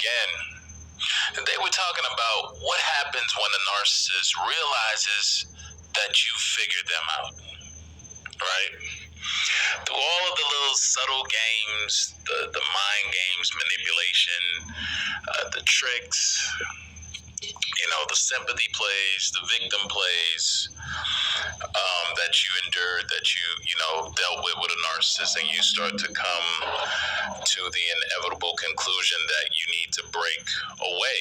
again. They were talking about what happens when a narcissist realizes that you figured them out, right? Through all of the little subtle games, the mind games, manipulation, the tricks, the sympathy plays, the victim plays, that you endured, that you dealt with a narcissist, and you start to come to the inevitable conclusion that you need to break away.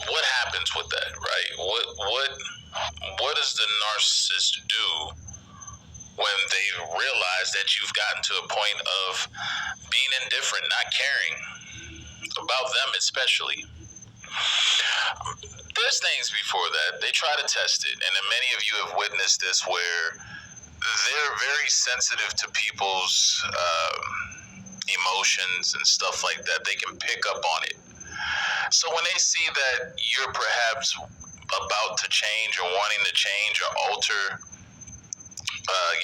What happens with that, right? What does the narcissist do when they realize that you've gotten to a point of being indifferent, not caring about them especially? There's things before that. They try to test it, and then many of you have witnessed this where they're very sensitive to people's emotions and stuff like that. They can pick up on it. So when they see that you're perhaps about to change or wanting to change or alter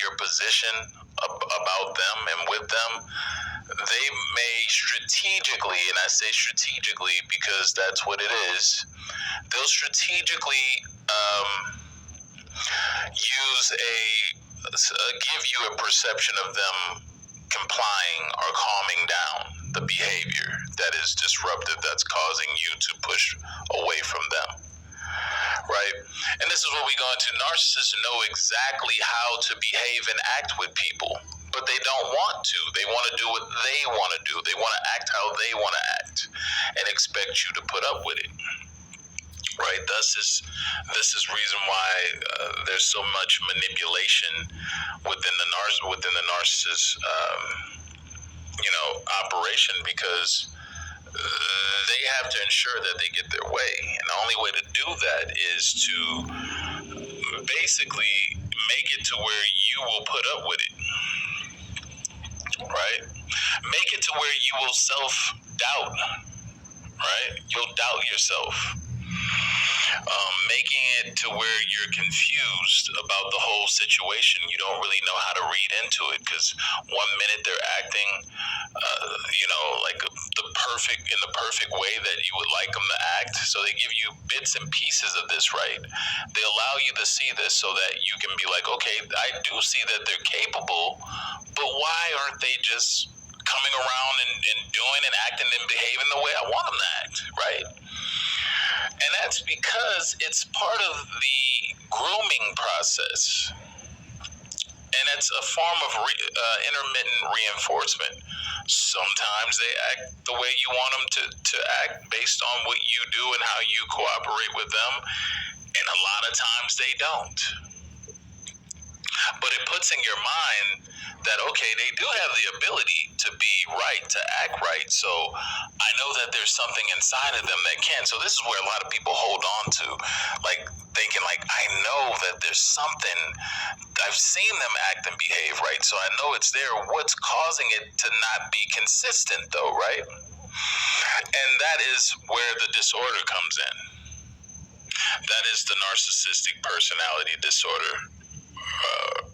your position about them and with them, they may strategically, and I say strategically because that's what it is, they'll strategically give you a perception of them complying or calming down the behavior that is disruptive, that's causing you to push away from them. Right? And this is what we go into. Narcissists know exactly how to behave and act with people, but they don't want to. They want to do what they want to do. They want to act how they want to act and expect you to put up with it. Right? This is reason why there's so much manipulation within the narcissist operation, because they have to ensure that they get their way. And the only way to do that is to basically make it to where you will put up with it. Right? Make it to where you will self-doubt. Right? You'll doubt yourself. Making it to where you're confused about the whole situation. You don't really know how to read into it, because one minute they're acting, like in the perfect way that you would like them to act. So they give you bits and pieces of this, right? They allow you to see this so that you can be like, okay, I do see that they're capable, but why aren't they just coming around and doing and acting and behaving the way I want them to act, right? And that's because it's part of the grooming process. And it's a form of intermittent reinforcement. Sometimes they act the way you want them to act based on what you do and how you cooperate with them. And a lot of times they don't. But it puts in your mind that, okay, they do have the ability to be right, to act right. So I know that there's something inside of them that can. So this is where a lot of people hold on to, like thinking like, I know that there's something, I've seen them act and behave right, so I know it's there. What's causing it to not be consistent though, right? And that is where the disorder comes in. That is the narcissistic personality disorder.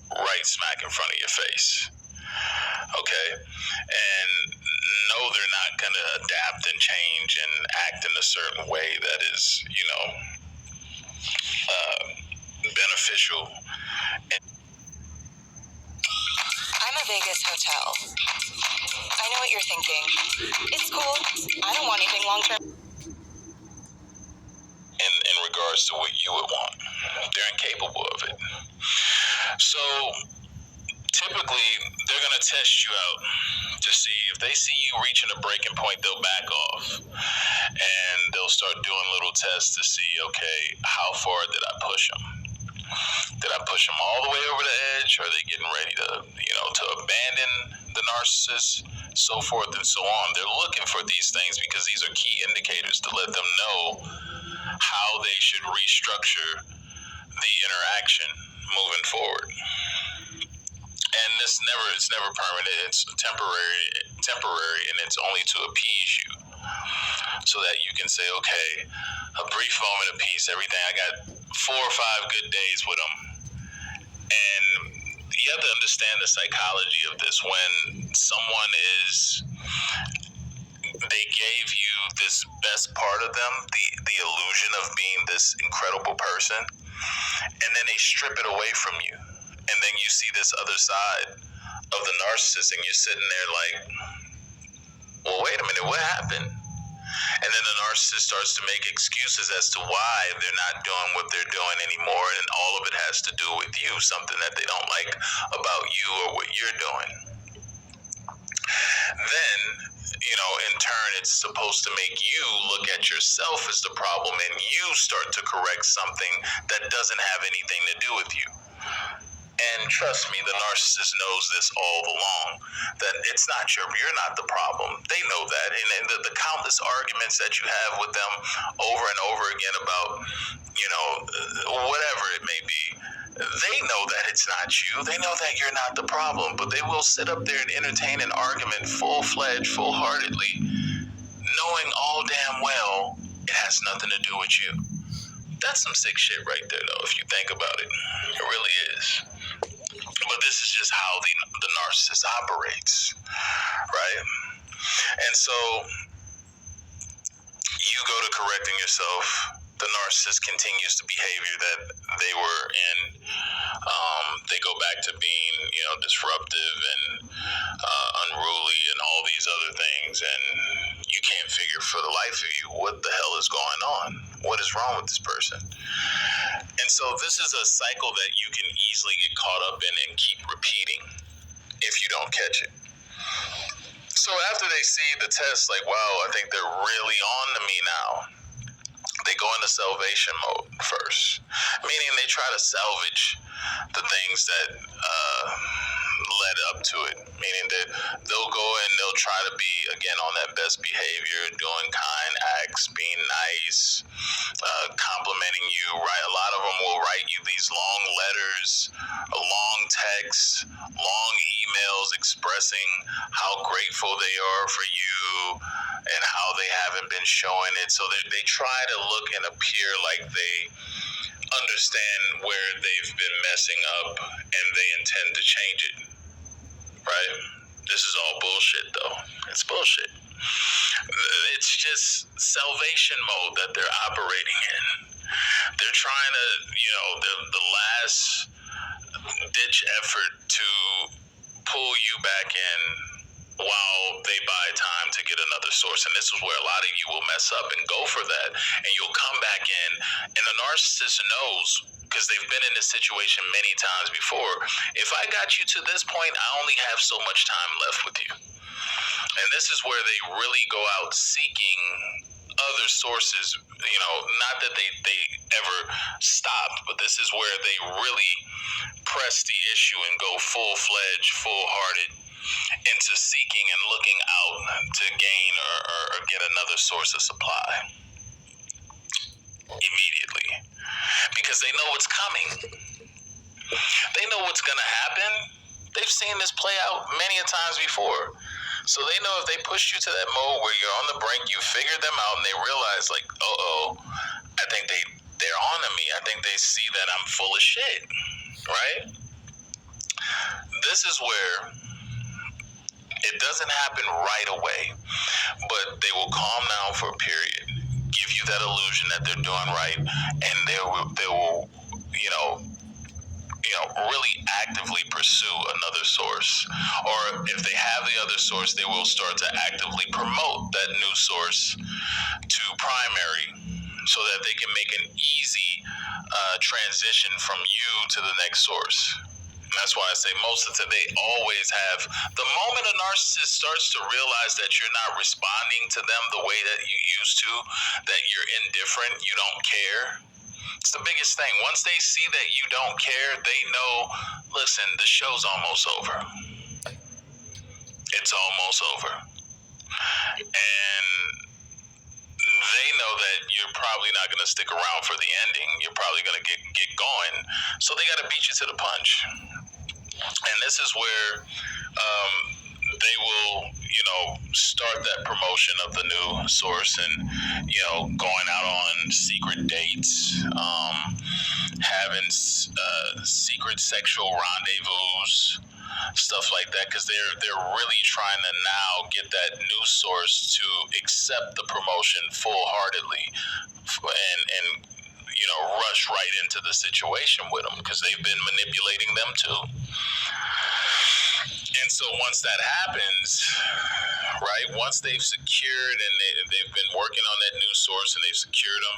Right smack in front of your face. Okay? And no, they're not going to adapt and change and act in a certain way that is, beneficial. I'm a Vegas hotel. I know what you're thinking. It's cool. I don't want anything long-term. In regards to what you would want. They're incapable of it. So typically they're going to test you out to see if they see you reaching a breaking point, they'll back off and they'll start doing little tests to see, okay, how far did I push them? Did I push them all the way over the edge? Are they getting ready to abandon the narcissist? So forth and so on. They're looking for these things because these are key indicators to let them know how they should restructure the interaction moving forward. And it's never permanent. It's temporary, and it's only to appease you, so that you can say, okay, a brief moment of peace. Everything, I got 4 or 5 good days with them. And you have to understand the psychology of this. When someone is this best part of them, the illusion of being this incredible person, and then they strip it away from you. And then you see this other side of the narcissist, and you're sitting there like, well, wait a minute, what happened? And then the narcissist starts to make excuses as to why they're not doing what they're doing anymore, and all of it has to do with you, something that they don't like about you or what you're doing. Then, in turn, it's supposed to make you look at yourself as the problem, and you start to correct something that doesn't have anything to do with you. And trust me, the narcissist knows this all along, that it's not you're not the problem. They know that. And the countless arguments that you have with them over and over again about, whatever it may be, they know that it's not you. They know that you're not the problem, but they will sit up there and entertain an argument full-fledged, full-heartedly, knowing all damn well it has nothing to do with you. That's some sick shit right there, though, if you think about it. It really is. But this is just how the narcissist operates, right? And so you go to correcting yourself. The narcissist continues the behavior that they were in. They go back to being, disruptive and unruly and all these other things. And you can't figure for the life of you what the hell is going on. What is wrong with this person? And so this is a cycle that you can easily get caught up in and keep repeating if you don't catch it. So after they see the test, like, wow, I think they're really on to me now, they go into salvation mode first, meaning they try to salvage the things that led up to it, meaning that they'll go and they'll try to be, again, on that best behavior, doing kind acts, being nice, complimenting you, right? A lot of them will write you these long letters, long texts, long emails expressing how grateful they are for you and how they haven't been showing it. So they try to look and appear like they understand where they've been messing up and they intend to change it, right? This is all bullshit, though. It's bullshit. It's just salvation mode that they're operating in. They're trying to, the last ditch effort to pull you back in while they buy time to get another source. And this is where a lot of you will mess up and go for that. And you'll come back in, and the narcissist knows, because they've been in this situation many times before, if I got you to this point, I only have so much time left with you. And this is where they really go out seeking other sources, not that they ever stopped, but this is where they really press the issue and go full-fledged, full-hearted into seeking and looking out to gain or get another source of supply immediately, because they know what's coming. They know what's going to happen. They've seen this play out many a times before. So they know if they push you to that mode where you're on the brink, you figure them out, and they realize, like, I think they're on to me. I think they see that I'm full of shit, right? This is where it doesn't happen right away, but they will calm down for a period, give you that illusion that they're doing right, and they will really actively pursue another source. Or if they have the other source, they will start to actively promote that new source to primary so that they can make an easy transition from you to the next source. And that's why I say most of the time they always have, the moment a narcissist starts to realize that you're not responding to them the way that you used to, that you're indifferent, you don't care, it's the biggest thing. Once they see that you don't care, they know, listen, the show's almost over. It's almost over. And they know that you're probably not going to stick around for the ending. You're probably going to get going. So they got to beat you to the punch. And this is where they will, start that promotion of the new source and, going out on secret dates, having secret sexual rendezvous, stuff like that, because they're really trying to now get that news source to accept the promotion full-heartedly and rush right into the situation with them, because they've been manipulating them too. And so once that happens, right, once they've secured and they've been working on that news source and they've secured them,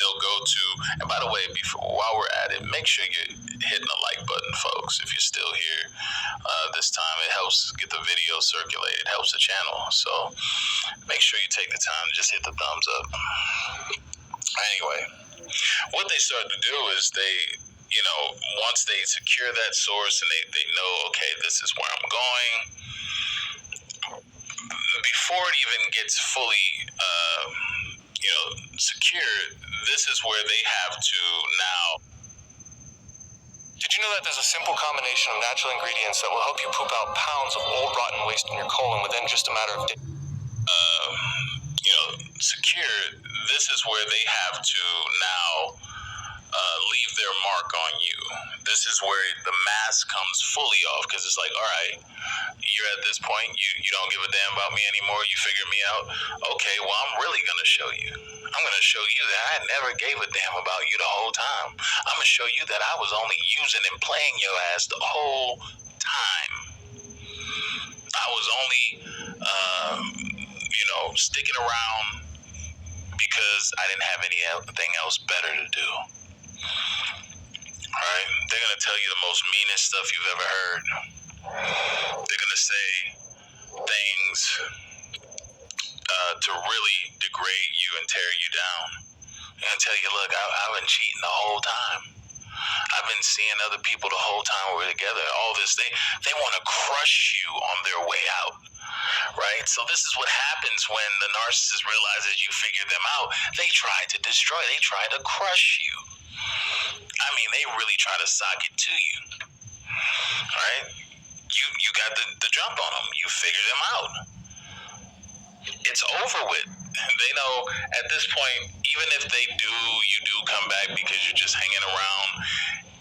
they'll go to, and by the way, while we're at it, make sure you're hitting the like button, folks. If you're still here this time, it helps get the video circulated, helps the channel. So make sure you take the time to just hit the thumbs up. Anyway, what they start to do is they, once they secure that source and they know, okay, this is where I'm going, before it even gets fully, secured, this is where they have to now. Did you know that there's a simple combination of natural ingredients that will help you poop out pounds of old rotten waste in your colon within just a matter of days? Secure, this is where they have to now leave their mark on you. This is where the mask comes fully off, because it's like, all right, you're at this point, you don't give a damn about me anymore, you figured me out. Okay, well, I'm really going to show you. I'm going to show you that I never gave a damn about you the whole time. I'm going to show you that I was only using and playing your ass the whole time. I was only, sticking around because I didn't have anything else better to do. Alright? They're going to tell you the most meanest stuff you've ever heard. They're going to say things to really degrade you and tear you down. They're going to tell you, look, I've been cheating the whole time. I've been seeing other people the whole time we're together. All this, they want to crush you on their way out, right? So this is what happens when the narcissist realizes you figured them out. They try to destroy. They try to crush you. I mean, they really try to sock it to you, right? You got the jump on them. You figured them out. It's over with. They know at this point, even if you do come back because you're just hanging around,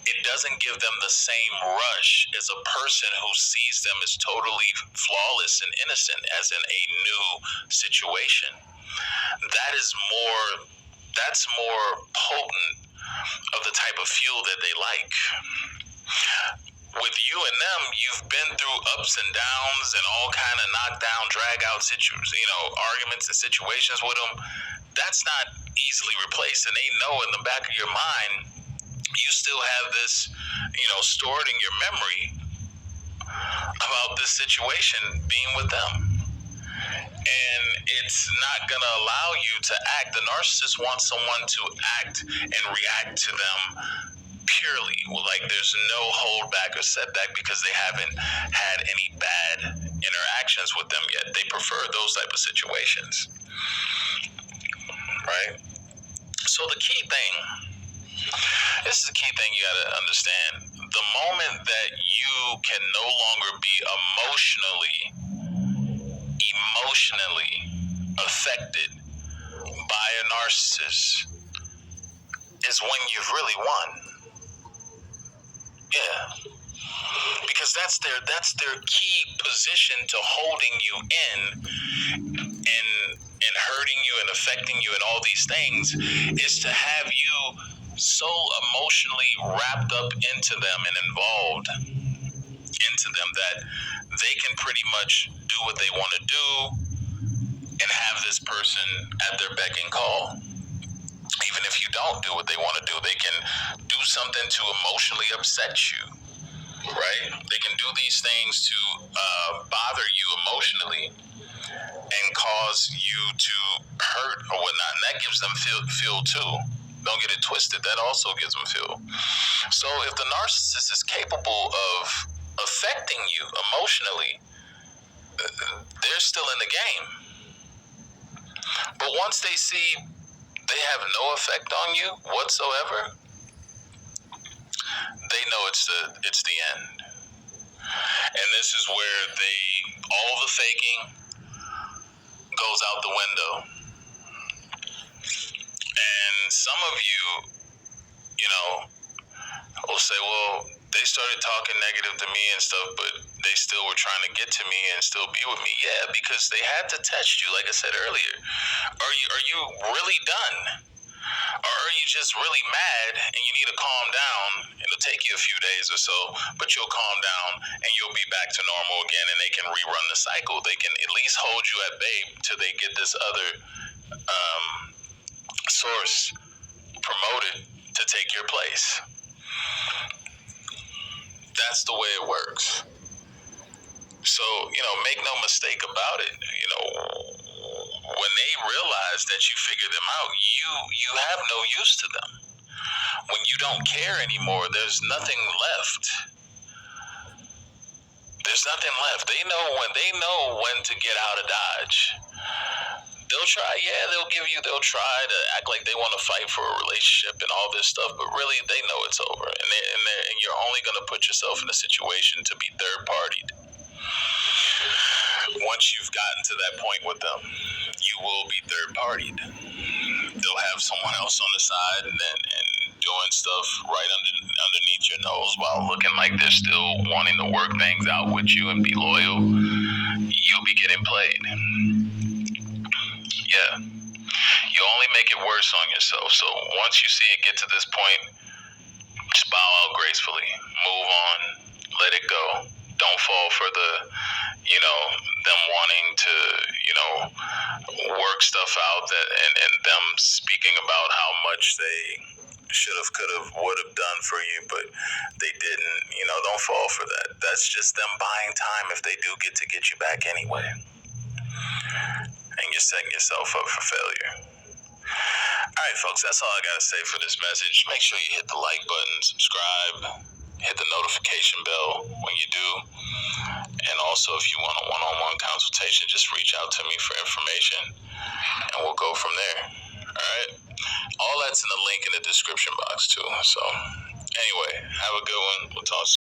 it doesn't give them the same rush as a person who sees them as totally flawless and innocent as in a new situation. That's more potent of the type of fuel that they like. With you and them, you've been through ups and downs and all kind of knockdown, drag out arguments and situations with them. That's not easily replaced. And they know in the back of your mind, you still have this, stored in your memory about this situation being with them. And it's not going to allow you to act. The narcissist wants someone to act and react to them purely, like there's no holdback or setback, because they haven't had any bad interactions with them yet. They prefer those type of situations, right? So the key thing, this is the key thing you got to understand. The moment that you can no longer be emotionally affected by a narcissist is when you've really won. Yeah, because that's their key position to holding you in and hurting you and affecting you and all these things, is to have you so emotionally wrapped up into them and involved into them that they can pretty much do what they want to do and have this person at their beck and call. Even if you don't do what they want to do, they can do something to emotionally upset you, right? They can do these things to bother you emotionally and cause you to hurt or whatnot. And that gives them feel too. Don't get it twisted. That also gives them feel. So if the narcissist is capable of affecting you emotionally, they're still in the game. But once they see they have no effect on you whatsoever, they know it's the end. And this is where all the faking goes out the window. And some of you, will say, well, they started talking negative to me and stuff, but they still were trying to get to me and still be with me. Yeah, because they had to test you, like I said earlier. Are you really done? Or are you just really mad and you need to calm down? It'll take you a few days or so, but you'll calm down and you'll be back to normal again, and they can rerun the cycle. They can at least hold you at bay till they get this other source promoted to take your place. That's the way it works. So, make no mistake about it. When they realize that you figure them out, you have no use to them. When you don't care anymore, there's nothing left. There's nothing left. They know when to get out of Dodge. They'll try to act like they want to fight for a relationship and all this stuff, but really they know it's over, and you're only going to put yourself in a situation to be third-partied. Once you've gotten to that point with them, you will be third-partied. They'll have someone else on the side and doing stuff right underneath your nose while looking like they're still wanting to work things out with you and be loyal. You'll be getting played. Yeah. You only make it worse on yourself. So once you see it get to this point, just bow out gracefully. Move on. Let it go. Don't fall for them wanting to, work stuff out and them speaking about how much they should have, could have, would have done for you, but they didn't. Don't fall for that. That's just them buying time if they do get you back anyway. And you're setting yourself up for failure. All right, folks, that's all I got to say for this message. Make sure you hit the like button, subscribe, hit the notification bell when you do. And also, if you want a one-on-one consultation, just reach out to me for information, and we'll go from there. All right? All that's in the link in the description box, too. So, anyway, have a good one. We'll talk soon.